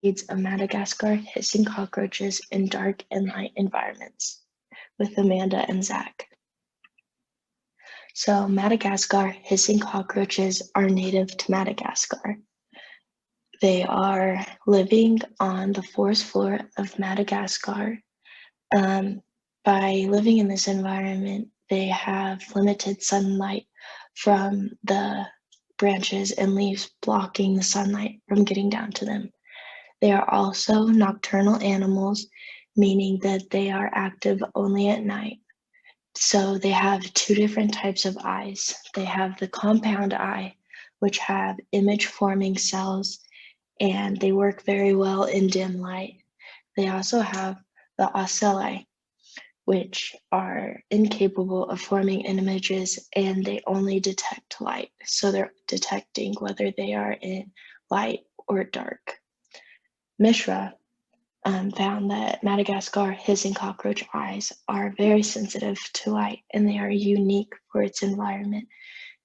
Breeds of Madagascar hissing cockroaches in dark and light environments with Amanda and Zach. So Madagascar hissing cockroaches are native to Madagascar. They are living on the forest floor of Madagascar. Um, by living in this environment, they have limited sunlight from the branches and leaves blocking the sunlight from getting down to them. They are also nocturnal animals, meaning that they are active only at night. So they have two different types of eyes. They have the compound eye, which have image forming cells, and they work very well in dim light. They also have the ocelli, which are incapable of forming images and they only detect light. So they're detecting whether they are in light or dark. Mishra found that Madagascar hissing cockroach eyes are very sensitive to light and they are unique for its environment,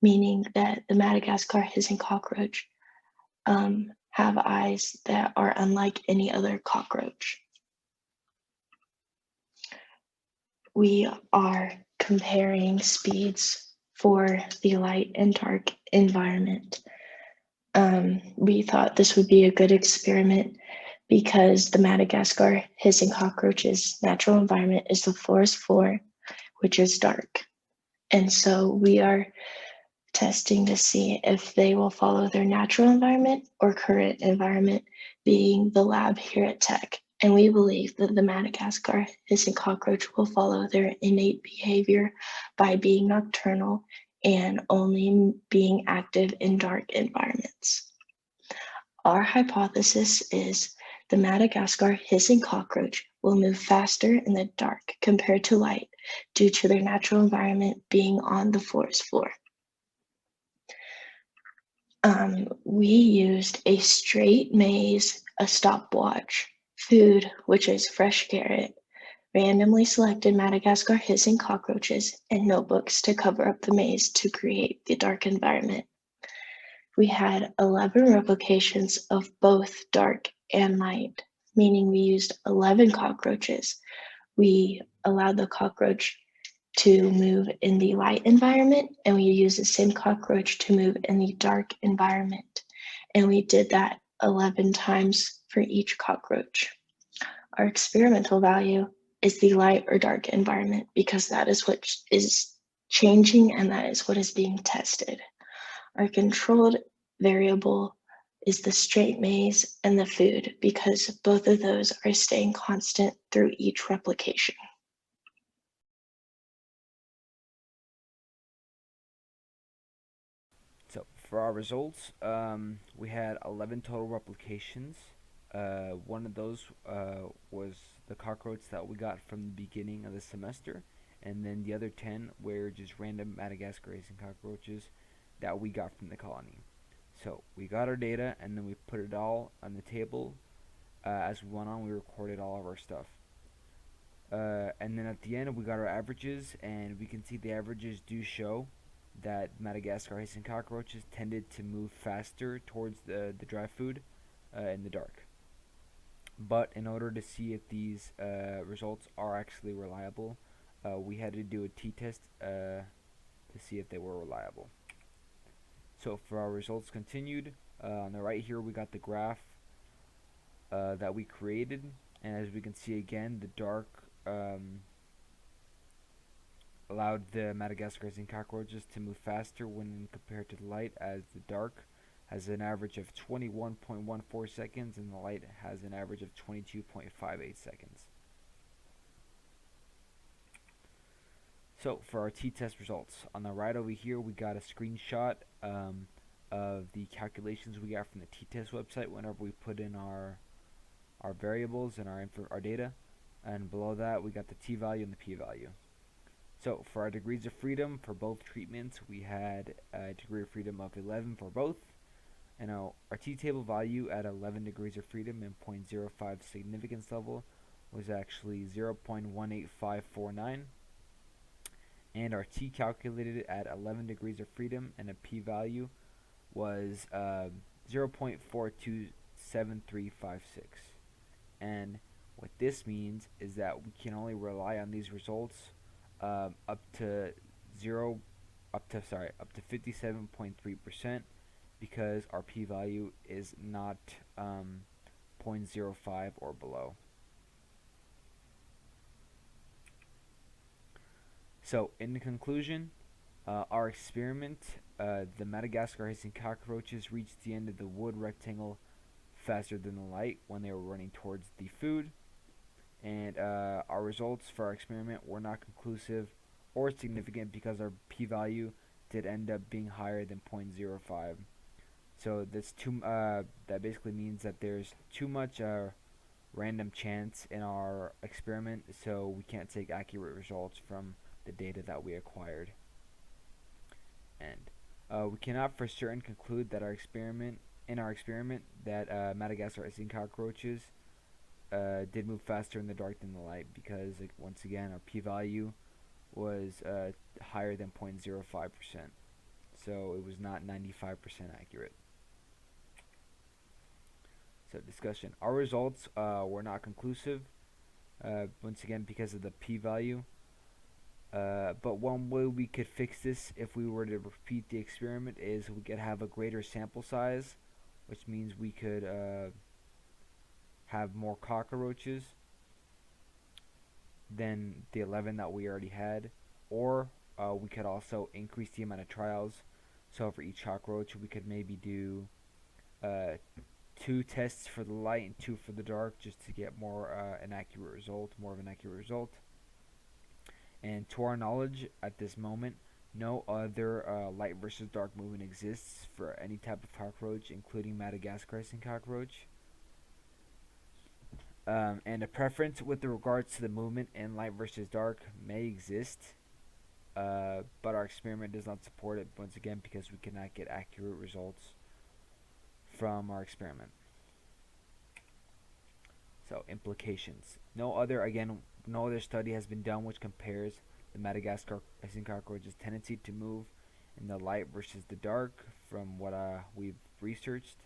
meaning that the Madagascar hissing cockroach have eyes that are unlike any other cockroach. We are comparing speeds for the light and dark environment. We thought this would be a good experiment because the Madagascar hissing cockroach's natural environment is the forest floor, which is dark. And so we are testing to see if they will follow their natural environment or current environment, being the lab here at Tech. And we believe that the Madagascar hissing cockroach will follow their innate behavior by being nocturnal and only being active in dark environments. Our hypothesis is the Madagascar hissing cockroach will move faster in the dark compared to light due to their natural environment being on the forest floor. We used a straight maze, a stopwatch, food, which is fresh carrot, randomly selected Madagascar hissing cockroaches, and notebooks to cover up the maze to create the dark environment. We had 11 replications of both dark and light, meaning we used 11 cockroaches. We allowed the cockroach to move in the light environment, and we use the same cockroach to move in the dark environment. And we did that 11 times for each cockroach. Our experimental value is the light or dark environment because that is what is changing and that is what is being tested. Our controlled variable is the straight maze and the food because both of those are staying constant through each replication. So for our results, we had 11 total replications. One of those was the cockroach that we got from the beginning of the semester, and then the other 10 were just random Madagascar racing cockroaches that we got from the colony. So we got our data, and then we put it all on the table. As we went on, we recorded all of our stuff. And then at the end, we got our averages, and we can see the averages do show that Madagascar racing cockroaches tended to move faster towards the dry food in the dark. But in order to see if these results are actually reliable, we had to do a t-test to see if they were reliable. So for our results continued, on the right here we got the graph that we created, and as we can see again, the dark allowed the Madagascar racing cockroaches to move faster when compared to the light, as the dark has an average of 21.14 seconds and the light has an average of 22.58 seconds. So for our t-test results, on the right over here we got a screenshot of the calculations we got from the t-test website whenever we put in our variables and our data, and below that we got the t-value and the p-value. So for our degrees of freedom for both treatments, we had a degree of freedom of 11 for both, and our t-table value at 11 degrees of freedom and 0.05 significance level was actually 0.18549, and our t calculated at 11 degrees of freedom and a p-value was 0.426. 0.7356. And what this means is that we can only rely on these results up to zero, up to 57.3% because our p-value is not zero point zero 0.05 or below. So, in conclusion, our experiment, the Madagascar hissing cockroaches reached the end of the wood rectangle faster than the light when they were running towards the food, and our results for our experiment were not conclusive or significant because our p-value did end up being higher than 0.05. So that basically means that there's too much random chance in our experiment, so we can't take accurate results from the data that we acquired. And we cannot for certain conclude that our experiment that Madagascar hissing cockroaches did move faster in the dark than the light because, like, once again, our p-value was higher than 0.05%. So it was not 95% accurate. So discussion. Our results were not conclusive, once again because of the p-value. But one way we could fix this if we were to repeat the experiment is we could have a greater sample size, which means we could have more cockroaches than the 11 that we already had, or we could also increase the amount of trials. So for each cockroach, we could maybe do 2 tests for the light and 2 for the dark, just to get more of an accurate result. And to our knowledge, at this moment, no other light versus dark movement exists for any type of cockroach, including Madagascar hissing cockroach. And a preference with regards to the movement in light versus dark may exist, but our experiment does not support it, once again, because we cannot get accurate results from our experiment. So, implications. No other study has been done which compares the Madagascar hissing cockroach's tendency to move in the light versus the dark from what we've researched.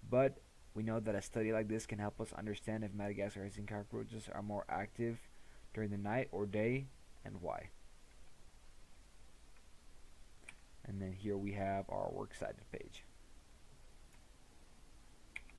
But we know that a study like this can help us understand if Madagascar hissing cockroaches are more active during the night or day, and why. And then here we have our works cited page.